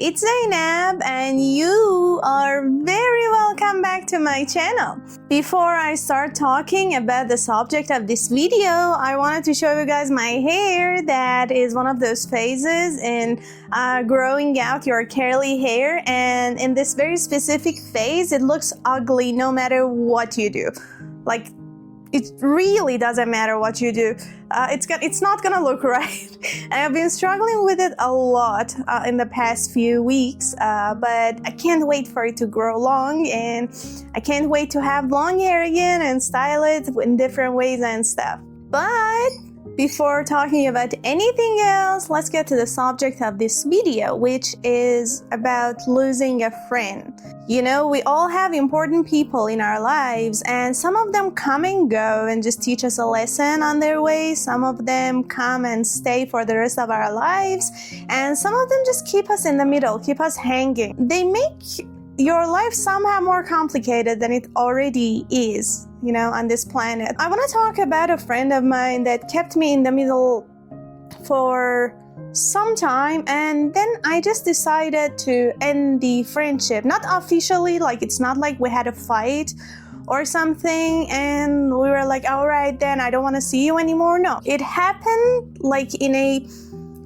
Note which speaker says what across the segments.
Speaker 1: it's Zainab and you are very welcome back to my channel. Before I start talking about the subject of this video, I wanted to show you guys my hair. That is one of those phases in growing out your curly hair, and in this very specific phase it looks ugly no matter what you do. Like, it really doesn't matter what you do. It's not gonna look right. And I've been struggling with it a lot in the past few weeks, but I can't wait for it to grow long, and I can't wait to have long hair again and style it in different ways and stuff. But before talking about anything else, let's get to the subject of this video, which is about losing a friend. You know, we all have important people in our lives, and some of them come and go and just teach us a lesson on their way. Some of them come and stay for the rest of our lives, and some of them just keep us in the middle, keep us hanging. They make your life somehow more complicated than it already is, you know, on this planet. I want to talk about a friend of mine that kept me in the middle for some time, and then I just decided to end the friendship. Not officially, like it's not like we had a fight or something and we were like, all right then, I don't want to see you anymore. No, it happened like in a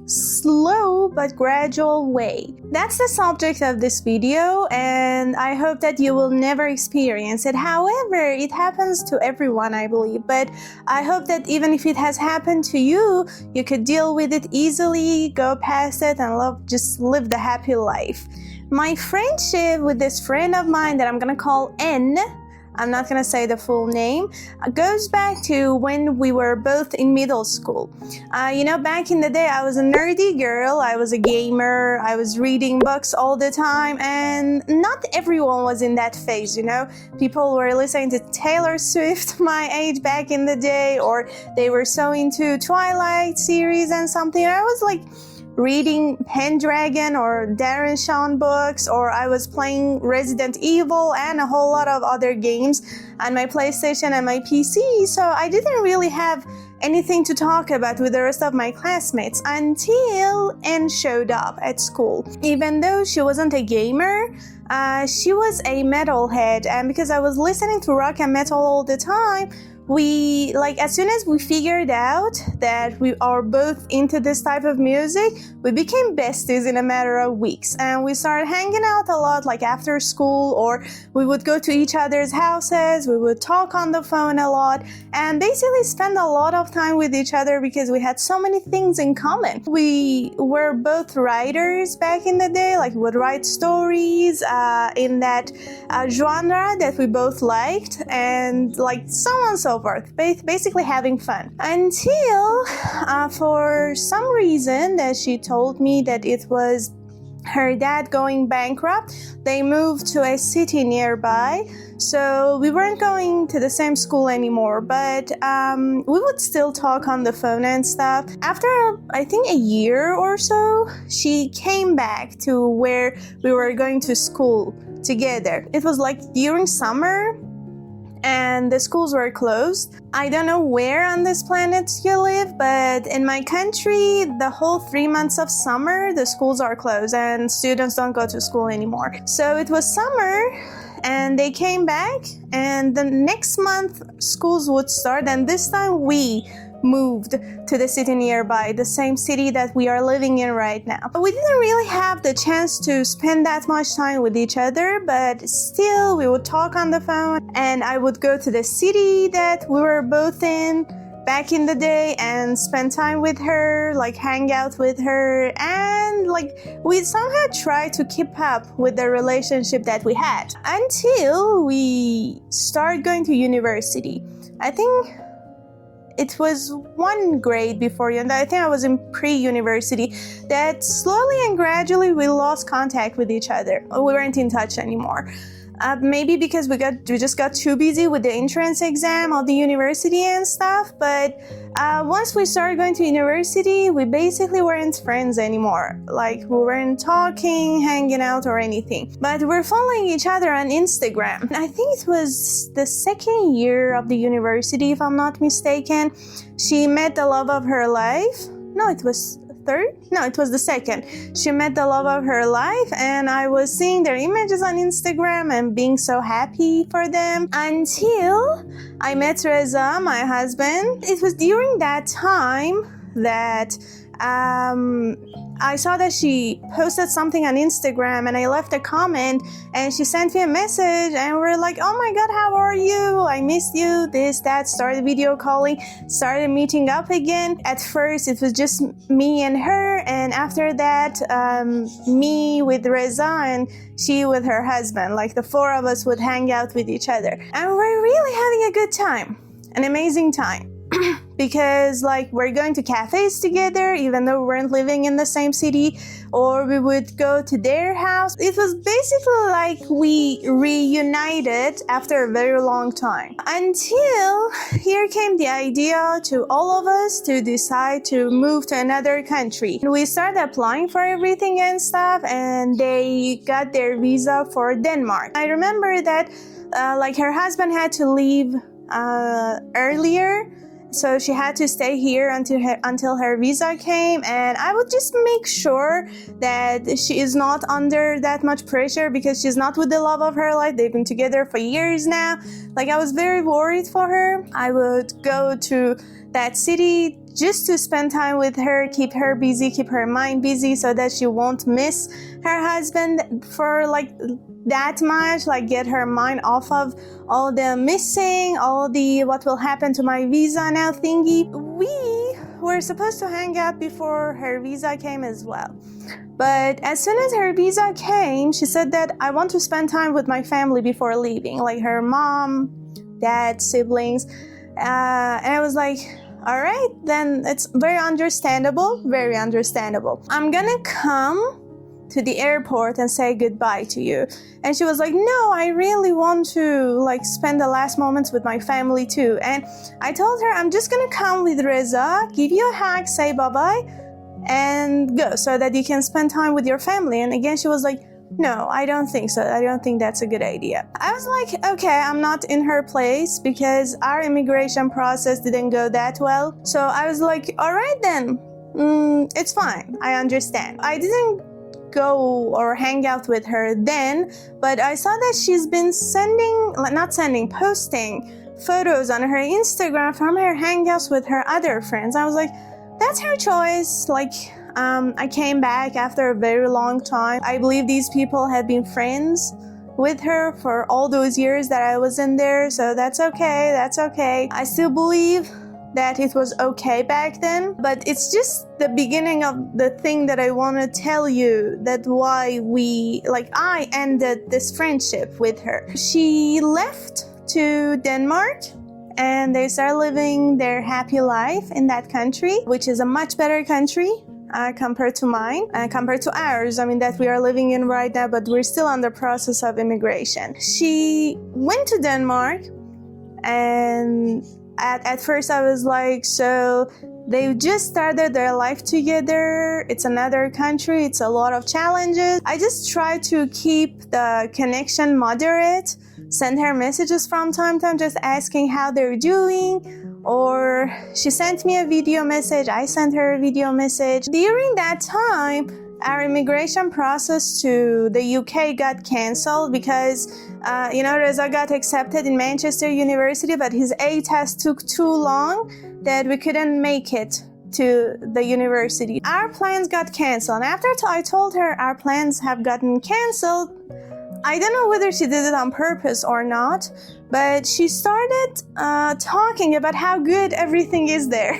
Speaker 1: slow but gradual way. That's the subject of this video, and I hope that you will never experience it. However, it happens to everyone, I believe, but I hope that even if it has happened to you, you could deal with it easily, go past it, and just live the happy life. My friendship with this friend of mine that I'm gonna call N, I'm not gonna say the full name, goes back to when we were both in middle school. You know, back in the day, I was a nerdy girl, I was a gamer, I was reading books all the time, and not everyone was in that phase, you know? People were listening to Taylor Swift my age back in the day, or they were so into Twilight series and something. I was like reading Pendragon or Darren Shawn books, or I was playing Resident Evil and a whole lot of other games on my PlayStation and my PC, so I didn't really have anything to talk about with the rest of my classmates until Anne showed up at school. Even though she wasn't a gamer, she was a metalhead, and because I was listening to rock and metal all the time, as soon as we figured out that we are both into this type of music, we became besties in a matter of weeks, and we started hanging out a lot, like after school, or we would go to each other's houses, we would talk on the phone a lot, and basically spend a lot of time with each other because we had so many things in common. We were both writers back in the day, like we would write stories in that genre that we both liked, and like so on and so forth, basically having fun. Until for some reason that she told me that it was her dad going bankrupt. They moved to a city nearby, so we weren't going to the same school anymore, but we would still talk on the phone and stuff. After I think a year or so, she came back to where we were going to school together. It was like during summer, and the schools were closed. I don't know where on this planet you live, but in my country, the whole 3 months of summer, the schools are closed and students don't go to school anymore. So it was summer, and they came back, and the next month schools would start, and this time we moved to the city nearby, the same city that we are living in right now. But we didn't really have the chance to spend that much time with each other, but still we would talk on the phone, and I would go to the city that we were both in back in the day and spend time with her, like hang out with her, and like we somehow tried to keep up with the relationship that we had until we started going to university. I think it was one grade before you, and I think I was in pre-university, that slowly and gradually we lost contact with each other. We weren't in touch anymore. Maybe because we just got too busy with the entrance exam of the university and stuff, but once we started going to university, we basically weren't friends anymore. Like, we weren't talking, hanging out, or anything. But we're following each other on Instagram. I think it was the second year of the university, if I'm not mistaken. She met the love of her life. No, it was third? No, it was the second. She met the love of her life, and I was seeing their images on Instagram and being so happy for them until I met Reza, my husband. It was during that time that I saw that she posted something on Instagram, and I left a comment, and she sent me a message, and we're like, oh my god, how are you? I missed you, this, that, started video calling, started meeting up again. At first, it was just me and her, and after that, me with Reza and she with her husband. Like the four of us would hang out with each other. And we're really having a good time, an amazing time. Because like we're going to cafes together even though we weren't living in the same city, or we would go to their house. It was basically like we reunited after a very long time, until here came the idea to all of us to decide to move to another country. We started applying for everything and stuff, and they got their visa for Denmark. I remember that like her husband had to leave earlier, so she had to stay here until her visa came, and I would just make sure that she is not under that much pressure because she's not with the love of her life. They've been together for years now. Like I was very worried for her. I would go to that city just to spend time with her, keep her busy, keep her mind busy so that she won't miss her husband for like that much, like get her mind off of all the missing, all the what will happen to my visa now thingy. We were supposed to hang out before her visa came as well. But as soon as her visa came, she said that I want to spend time with my family before leaving, like her mom, dad, siblings. And I was like, all right, then it's very understandable, very understandable. I'm gonna come to the airport and say goodbye to you. And she was like, no, I really want to like spend the last moments with my family too. And I told her, I'm just gonna come with Reza, give you a hug, say bye-bye, and go so that you can spend time with your family. And again, she was like, no, I don't think so. I don't think that's a good idea. I was like, okay, I'm not in her place because our immigration process didn't go that well. So I was like, all right then, it's fine. I understand. I didn't go or hang out with her then, but I saw that she's been posting photos on her Instagram from her hangouts with her other friends. I was like, that's her choice. Like, I came back after a very long time. I believe these people had been friends with her for all those years that I was in there, so that's okay, that's okay. I still believe that it was okay back then, but it's just the beginning of the thing that I want to tell you, that why I ended this friendship with her. She left to Denmark and they started living their happy life in that country, which is a much better country compared to mine, compared to ours, that we are living in right now, but we're still on the process of immigration. She went to Denmark, and at first I was like, so they just started their life together. It's another country. It's a lot of challenges. I just try to keep the connection moderate, send her messages from time to time, just asking how they're doing. Or she sent me a video message. I sent her a video message. During that time, our immigration process to the UK got cancelled because, Reza got accepted in Manchester University, but his A test took too long that we couldn't make it to the university. Our plans got cancelled. And after I told her our plans have gotten cancelled, I don't know whether she did it on purpose or not, but she started talking about how good everything is there.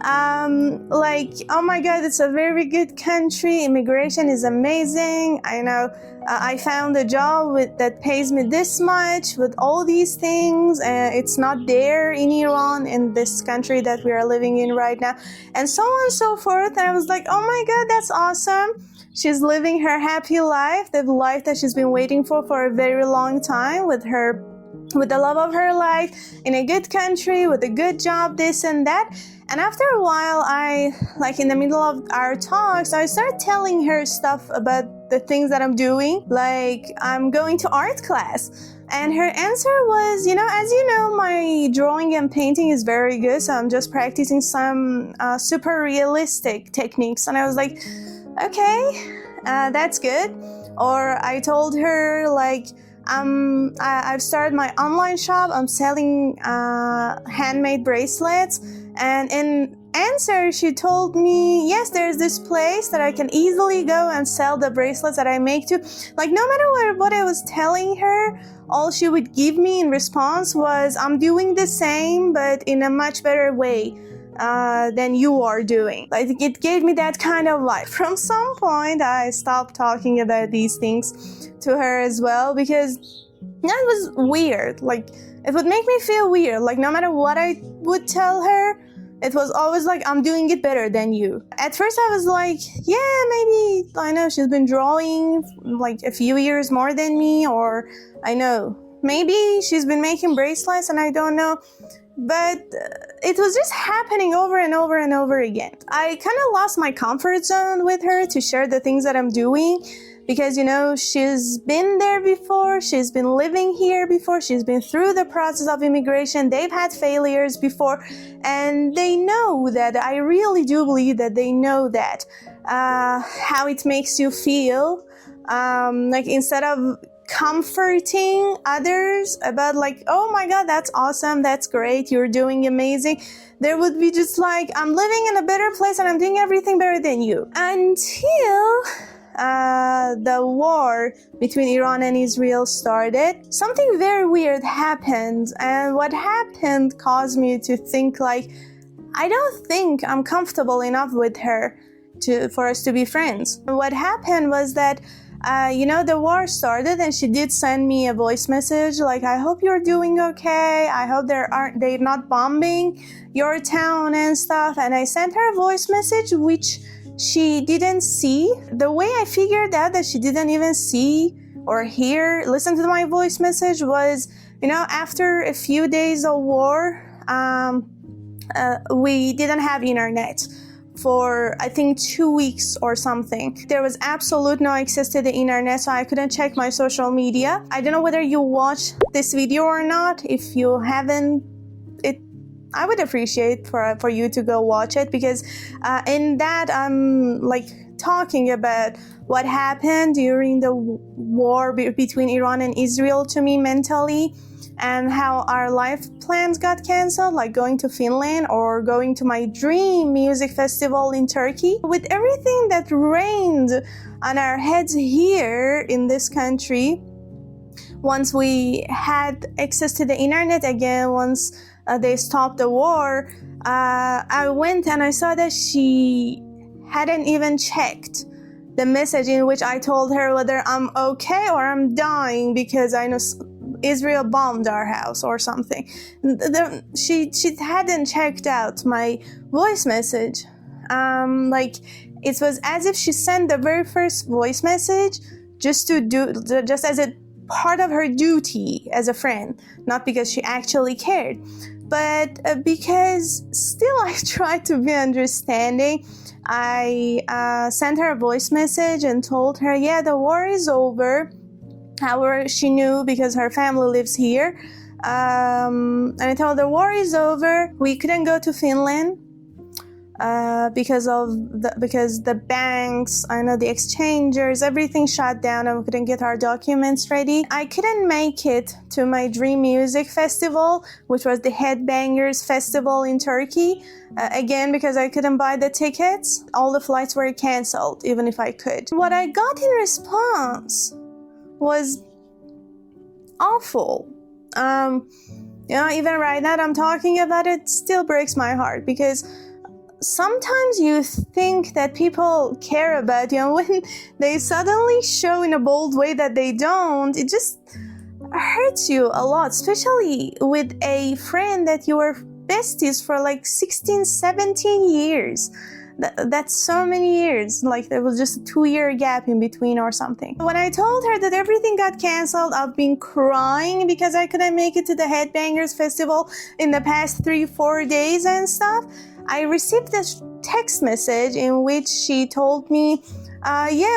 Speaker 1: Oh my God, it's a very good country. Immigration is amazing. I know I found a job that pays me this much with all these things. It's not there in Iran, in this country that we are living in right now, and so on and so forth. And I was like, oh my God, that's awesome. She's living her happy life, the life that she's been waiting for a very long time, with the love of her life, in a good country, with a good job, this and that. And after a while, in the middle of our talks, I started telling her stuff about the things that I'm doing. Like, I'm going to art class. And her answer was, as you know, my drawing and painting is very good, so I'm just practicing some super realistic techniques. And I was like, okay, that's good. Or I told her, like, I've started my online shop. I'm selling handmade bracelets. And in answer, she told me, yes, there's this place that I can easily go and sell the bracelets that I make to. Like, no matter what I was telling her, all she would give me in response was, I'm doing the same, but in a much better way than you are doing. Like, it gave me that kind of life. From some point, I stopped talking about these things to her as well, because that was weird. Like, it would make me feel weird. Like, no matter what I would tell her, it was always like, I'm doing it better than you. At first I was like, yeah, maybe, I know she's been drawing like a few years more than me, or I know, maybe she's been making bracelets and I don't know. But it was just happening over and over and over again. I kind of lost my comfort zone with her to share the things that I'm doing, because, she's been there before, she's been living here before, she's been through the process of immigration, they've had failures before, and they know that. I really do believe that they know that, how it makes you feel. Like, instead of comforting others about, like, oh my God, that's awesome, that's great, you're doing amazing, there would be just like, I'm living in a better place and I'm doing everything better than you. Until the war between Iran and Israel started, something very weird happened, and what happened caused me to think, like, I don't think I'm comfortable enough with her for us to be friends. What happened was that the war started, and she did send me a voice message like, I hope you're doing okay, I hope they're not bombing your town and stuff. And I sent her a voice message which she didn't see. The way I figured out that she didn't even see or listen to my voice message was, after a few days of war, we didn't have internet for, I think, 2 weeks or something. There was absolute no access to the internet, so I couldn't check my social media. I don't know whether you watched this video or not. If you haven't, I would appreciate for you to go watch it, because in that I'm like talking about what happened during the war between Iran and Israel to me mentally, and how our life plans got canceled, like going to Finland or going to my dream music festival in Turkey. With everything that rained on our heads here in this country, once we had access to the internet again, once they stopped the war, I went and I saw that she hadn't even checked the message in which I told her whether I'm okay or I'm dying because I know Israel bombed our house or something. She hadn't checked out my voice message. Like, it was as if she sent the very first voice message just as a part of her duty as a friend, not because she actually cared, but because still I tried to be understanding. I sent her a voice message and told her, yeah, the war is over. However, she knew because her family lives here. And I told her the war is over. We couldn't go to Finland because the banks, I know the exchangers, everything shut down and we couldn't get our documents ready. I couldn't make it to my dream music festival, which was the Headbangers Festival in Turkey. Again, because I couldn't buy the tickets. All the flights were canceled, even if I could. What I got in response was awful. Even right now I'm talking about it, still breaks my heart, because sometimes you think that people care about you, and when they suddenly show in a bold way that they don't, it just hurts you a lot, especially with a friend that you were besties for like 16, 17 years. That's so many years. Like, there was just a 2-year gap in between or something. When I told her that everything got canceled, I've been crying because I couldn't make it to the Headbangers Festival in the past 3-4 days and stuff. I received this text message in which she told me,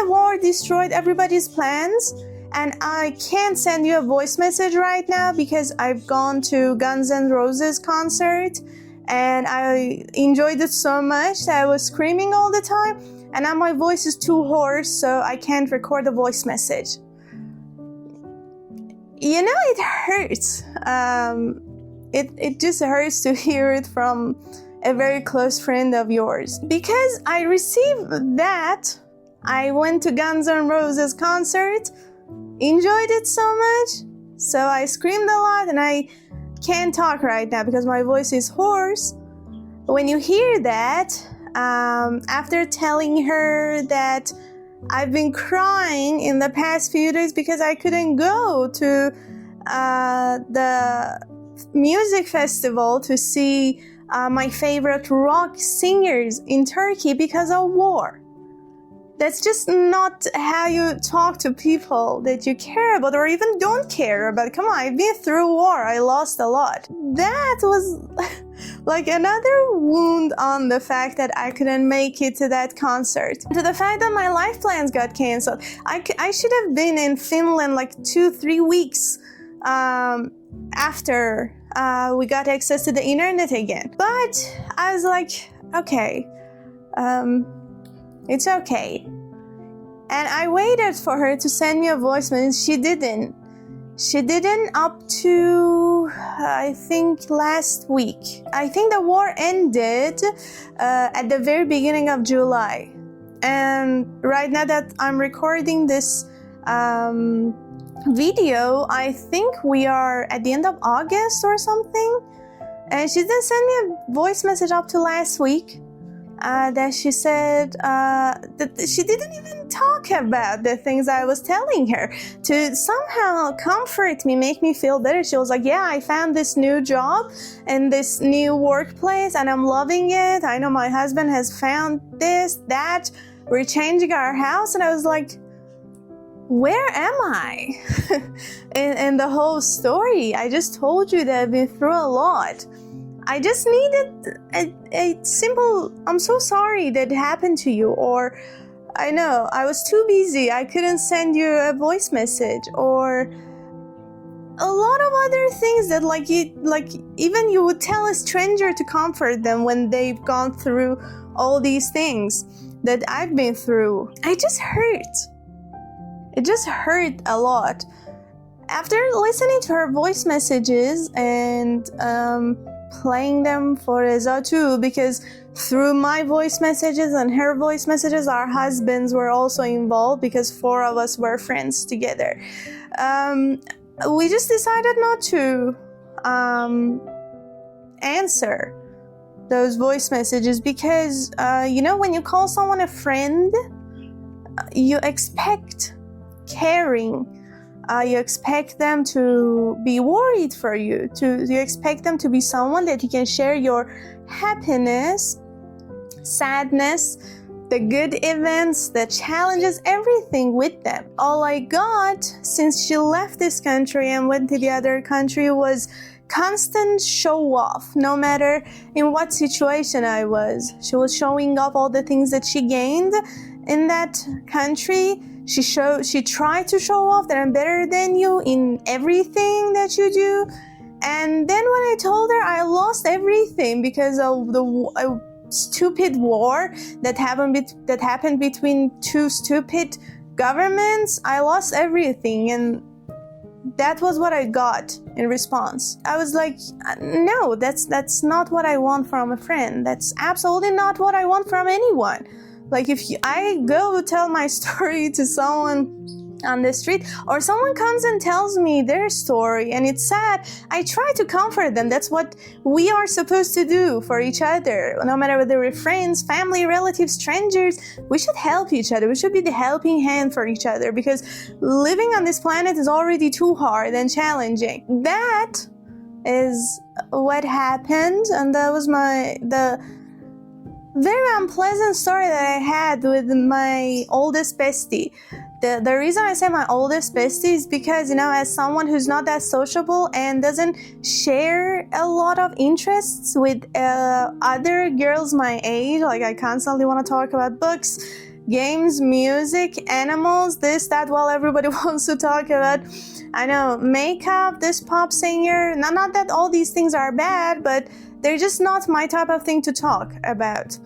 Speaker 1: war destroyed everybody's plans, and I can't send you a voice message right now because I've gone to Guns N' Roses concert and I enjoyed it so much that I was screaming all the time, and now my voice is too hoarse, so I can't record a voice message. You know, it hurts. It just hurts to hear it from a very close friend of yours. Because I received that, I went to Guns N' Roses concert, enjoyed it so much, so I screamed a lot, and I can't talk right now because my voice is hoarse. When you hear that, after telling her that I've been crying in the past few days because I couldn't go to the music festival to see my favorite rock singers in Turkey because of war. That's just not how you talk to people that you care about or even don't care about. Come on, I've been through war. I lost a lot. That was like another wound on the fact that I couldn't make it to that concert. To the fact that my life plans got canceled. I should have been in Finland like 2-3 weeks after we got access to the internet again. But I was like, okay, it's okay. And I waited for her to send me a voice message. She didn't. She didn't up to, I think, last week. I think the war ended at the very beginning of July. And right now that I'm recording this video, I think we are at the end of August or something. And she didn't send me a voice message up to last week. That she said that she didn't even talk about the things I was telling her to somehow comfort me, make me feel better. She was like, yeah, I found this new job and this new workplace and I'm loving it. I know my husband has found this, that, we're changing our house. And I was like, where am I in the whole story? I just told you that I've been through a lot. I just needed a simple, I'm so sorry that happened to you, or I know, I was too busy, I couldn't send you a voice message, or a lot of other things that like even you would tell a stranger to comfort them when they've gone through all these things that I've been through. It just hurt. It just hurt a lot. After listening to her voice messages and playing them for Reza too, because through my voice messages and her voice messages, our husbands were also involved because 4 of us were friends together. We just decided not to answer those voice messages because, you know, when you call someone a friend, you expect caring. You expect them to be worried for you. You expect them to be someone that you can share your happiness, sadness, the good events, the challenges, everything with them. All I got since she left this country and went to the other country was constant show off. No matter in what situation I was, she was showing off all the things that she gained in that country. She tried to show off that I'm better than you in everything that you do. And then when I told her I lost everything because of the stupid war that happened between 2 stupid governments, I lost everything. And that was what I got in response. I was like, no, that's not what I want from a friend. That's absolutely not what I want from anyone. Like if I go tell my story to someone on the street, or someone comes and tells me their story and it's sad, I try to comfort them. That's what we are supposed to do for each other. No matter whether we're friends, family, relatives, strangers, we should help each other. We should be the helping hand for each other because living on this planet is already too hard and challenging. That is what happened, and that was the very unpleasant story that I had with my oldest bestie. The reason I say my oldest bestie is because, you know, as someone who's not that sociable and doesn't share a lot of interests with other girls my age, like I constantly want to talk about books, games, music, animals, this, that, well, everybody wants to talk about. I know, makeup, this pop singer. Not that all these things are bad, but they're just not my type of thing to talk about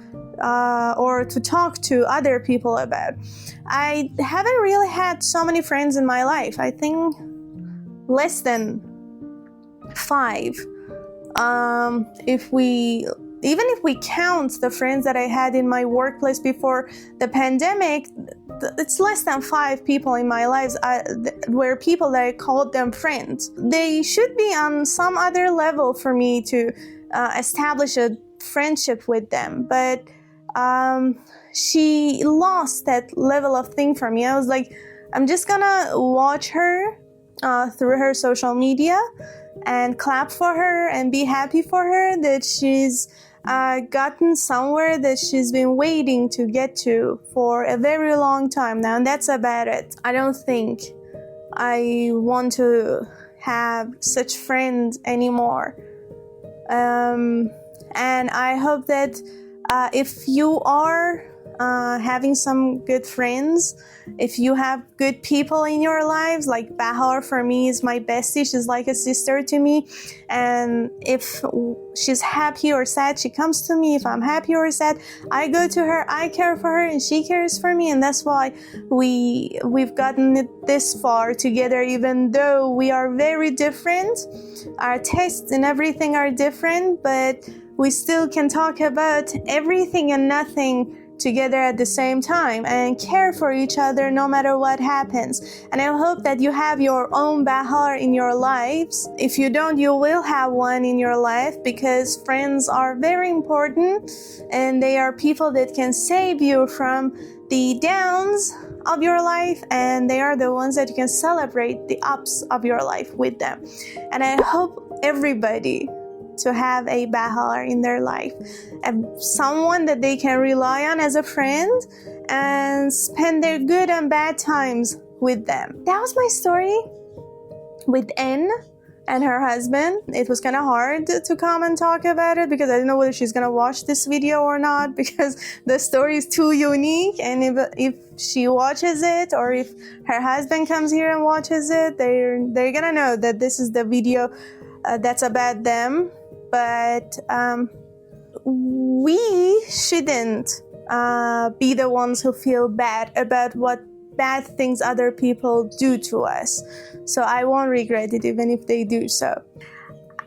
Speaker 1: or to talk to other people about. I haven't really had so many friends in my life. I think less than 5. Even if we count the friends that I had in my workplace before the pandemic, it's less than 5 people in my lives were people that I called them friends. They should be on some other level for me to establish a friendship with them. But she lost that level of thing for me. I was like, I'm just gonna watch her through her social media and clap for her and be happy for her that she's gotten somewhere that she's been waiting to get to for a very long time now, and that's about it. I don't think I want to have such friends anymore. And I hope that if you are having some good friends, if you have good people in your lives, like Bahar for me is my bestie, she's like a sister to me, and if she's happy or sad, she comes to me. If I'm happy or sad, I go to her, I care for her, and she cares for me, and that's why we've gotten it this far together, even though we are very different. Our tastes and everything are different, but we still can talk about everything and nothing together at the same time and care for each other no matter what happens. And I hope that you have your own Bahar in your lives. If you don't, you will have one in your life, because friends are very important and they are people that can save you from the downs of your life, and they are the ones that you can celebrate the ups of your life with them. And I hope everybody to have a Bahar in their life, someone that they can rely on as a friend and spend their good and bad times with them. That was my story with N and her husband. It was kind of hard to come and talk about it because I don't know whether she's gonna watch this video or not, because the story is too unique, and if she watches it or if her husband comes here and watches it, they're gonna know that this is the video that's about them. But we shouldn't be the ones who feel bad about what bad things other people do to us. So I won't regret it even if they do so.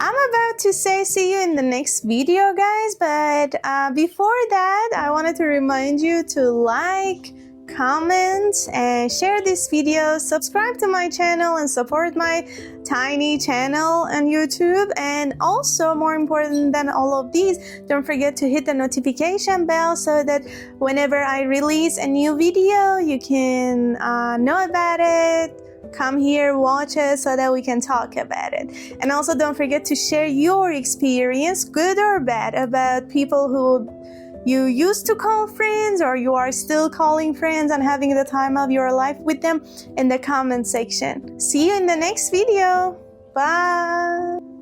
Speaker 1: I'm about to say see you in the next video, guys, but before that, I wanted to remind you to like, comment, and share this video, subscribe to my channel, and support my tiny channel on YouTube. And also, more important than all of these, don't forget to hit the notification bell so that whenever I release a new video, you can know about it. Come here, watch it so that we can talk about it. And also don't forget to share your experience, good or bad, about people who you used to call friends or you are still calling friends and having the time of your life with them in the comment section. See you in the next video. Bye.